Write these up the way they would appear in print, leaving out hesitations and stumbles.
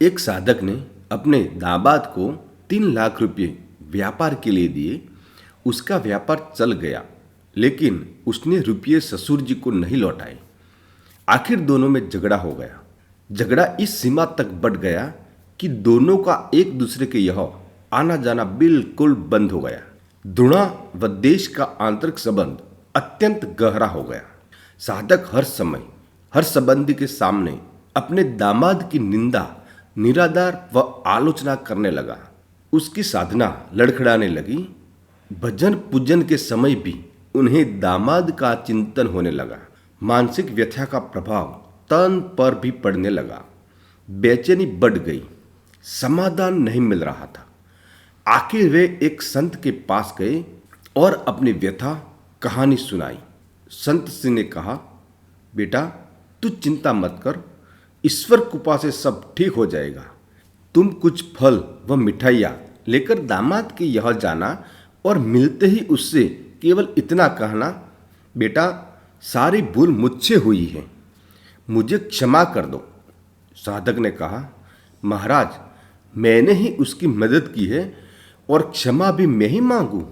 एक साधक ने अपने दामाद को 3 लाख रुपए व्यापार के लिए दिए। उसका व्यापार चल गया, लेकिन उसने रुपये ससुर जी को नहीं लौटाए। आखिर दोनों में झगड़ा हो गया। झगड़ा इस सीमा तक बढ़ गया कि दोनों का एक दूसरे के यहाँ आना जाना बिल्कुल बंद हो गया। धुणा व देश का आंतरिक संबंध अत्यंत गहरा हो गया। साधक हर समय हर संबंधी के सामने अपने दामाद की निंदा, निरादर व आलोचना करने लगा। उसकी साधना लड़खड़ाने लगी। भजन पूजन के समय भी उन्हें दामाद का चिंतन होने लगा। मानसिक व्यथा का प्रभाव तन पर भी पड़ने लगा। बेचैनी बढ़ गई। समाधान नहीं मिल रहा था। आखिर वे एक संत के पास गए और अपनी व्यथा कहानी सुनाई। संत श्री ने कहा, बेटा, तू चिंता मत कर, ईश्वर कृपा से सब ठीक हो जाएगा। तुम कुछ फल व मिठाइयाँ लेकर दामाद के यहाँ जाना और मिलते ही उससे केवल इतना कहना, बेटा, सारी भूल मुझसे हुई है, मुझे क्षमा कर दो। साधक ने कहा, महाराज, मैंने ही उसकी मदद की है और क्षमा भी मैं ही मांगू।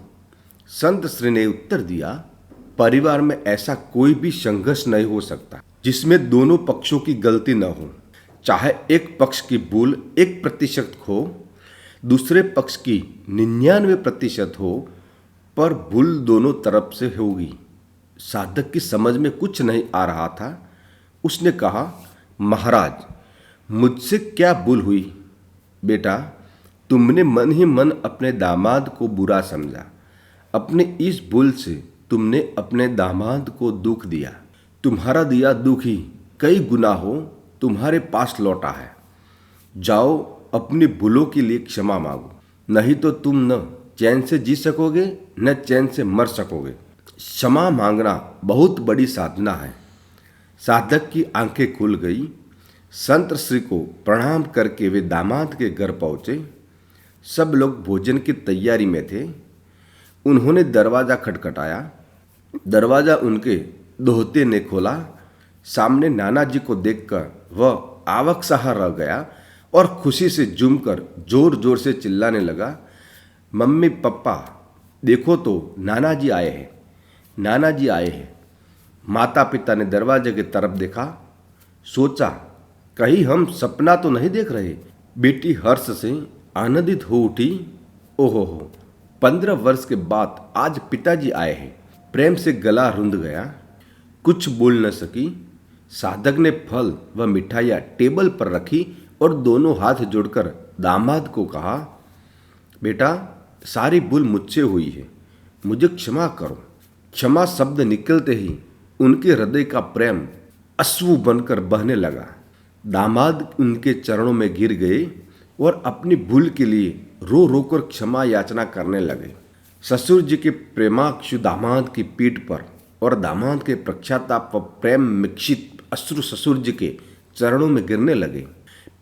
संत श्री ने उत्तर दिया, परिवार में ऐसा कोई भी संघर्ष नहीं हो सकता जिसमें दोनों पक्षों की गलती न हो। चाहे एक पक्ष की भूल 1% हो, दूसरे पक्ष की 99% हो, पर भूल दोनों तरफ से होगी। साधक की समझ में कुछ नहीं आ रहा था। उसने कहा, महाराज, मुझसे क्या भूल हुई? बेटा, तुमने मन ही मन अपने दामाद को बुरा समझा। अपने इस भूल से तुमने अपने दामाद को दुख दिया। तुम्हारा दिया दुख ही कई गुना हो तुम्हारे पास लौटा है। जाओ, अपनी भूलों के लिए क्षमा मांगो, नहीं तो तुम न चैन से जी सकोगे न चैन से मर सकोगे। क्षमा मांगना बहुत बड़ी साधना है। साधक की आंखें खुल गई। संत श्री को प्रणाम करके वे दामाद के घर पहुंचे। सब लोग भोजन की तैयारी में थे। उन्होंने दरवाजा खटखटाया। दरवाजा उनके दोहते ने खोला। सामने नाना जी को देखकर वह आवक सा रह गया और खुशी से झूमकर जोर जोर से चिल्लाने लगा, मम्मी पप्पा, देखो तो नाना जी आए हैं, नाना जी आए हैं। माता पिता ने दरवाजे की तरफ देखा। सोचा, कहीं हम सपना तो नहीं देख रहे। बेटी हर्ष से आनंदित हो उठी। ओहो हो, 15 वर्ष के बाद आज पिताजी आए हैं। प्रेम से गला रुंध गया। कुछ बोल न सकी। साधक ने फल व मिठाइयाँ टेबल पर रखी और दोनों हाथ जोड़कर दामाद को कहा, बेटा, सारी भूल मुझसे हुई है, मुझे क्षमा करो। क्षमा शब्द निकलते ही उनके हृदय का प्रेम अश्रु बनकर बहने लगा। दामाद उनके चरणों में गिर गए और अपनी भूल के लिए रो रो कर क्षमा याचना करने लगे। ससुर जी के प्रेमाक्षु दामाद की पीठ पर और दामाद के पश्चाताप व प्रेम मिक्षित अश्रु ससुर जी के चरणों में गिरने लगे।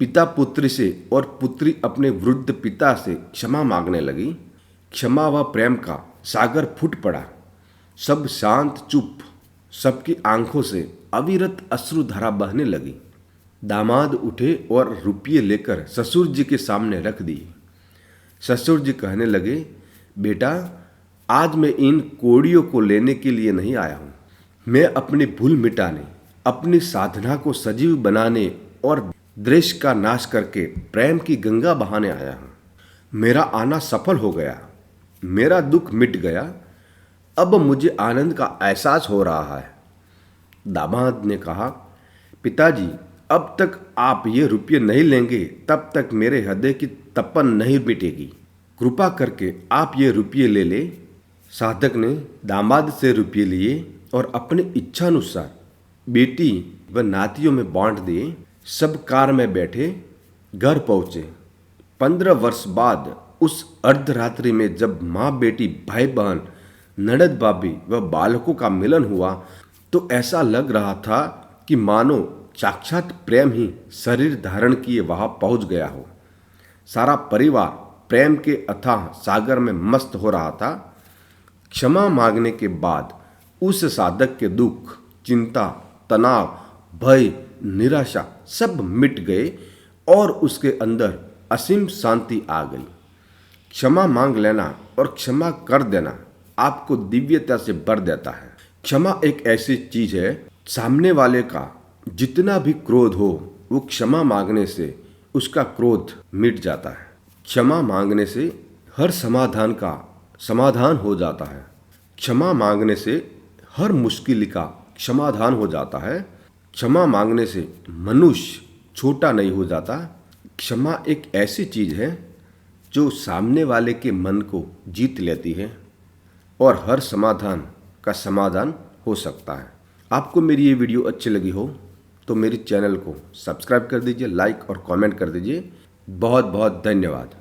पिता पुत्री से और पुत्री अपने वृद्ध पिता से क्षमा मांगने लगी। क्षमा व प्रेम का सागर फूट पड़ा। सब शांत चुप। सबकी आंखों से अविरत अश्रुधारा बहने लगी। दामाद उठे और रुपये लेकर ससुर जी के सामने रख दिए। ससुर जी कहने लगे, बेटा, आज मैं इन कोड़ियों को लेने के लिए नहीं आया हूँ। मैं अपनी भूल मिटाने, अपनी साधना को सजीव बनाने और द्वेष का नाश करके प्रेम की गंगा बहाने आया हूँ। मेरा आना सफल हो गया। मेरा दुख मिट गया। अब मुझे आनंद का एहसास हो रहा है। दामाद ने कहा, पिताजी, अब तक आप ये रुपये नहीं लेंगे तब तक मेरे हृदय की तपन नहीं मिटेगी। कृपा करके आप ये रुपये ले ले। साधक ने दामाद से रुपये लिए और अपनी इच्छानुसार बेटी व नातियों में बांट दिए। सब कार में बैठे घर पहुँचे। 15 वर्ष बाद उस अर्धरात्रि में जब माँ बेटी, भाई बहन, ननद भाभी व बालकों का मिलन हुआ तो ऐसा लग रहा था कि मानो साक्षात प्रेम ही शरीर धारण किए वहां पहुंच गया हो। सारा परिवार प्रेम के अथाह सागर में मस्त हो रहा था। क्षमा मांगने के बाद उस साधक के दुख, चिंता, तनाव, भय, निराशा सब मिट गए और उसके अंदर असीम शांति आ गई। क्षमा मांग लेना और क्षमा कर देना आपको दिव्यता से भर देता है। क्षमा एक ऐसी चीज है, सामने वाले का जितना भी क्रोध हो वो क्षमा मांगने से उसका क्रोध मिट जाता है। क्षमा मांगने से हर समाधान का समाधान हो जाता है। क्षमा मांगने से हर मुश्किल का समाधान हो जाता है। क्षमा मांगने से मनुष्य छोटा नहीं हो जाता। क्षमा एक ऐसी चीज है जो सामने वाले के मन को जीत लेती है और हर समाधान का समाधान हो सकता है। आपको मेरी ये वीडियो अच्छी लगी हो तो मेरे चैनल को सब्सक्राइब कर दीजिए, लाइक और कमेंट कर दीजिए। बहुत बहुत धन्यवाद।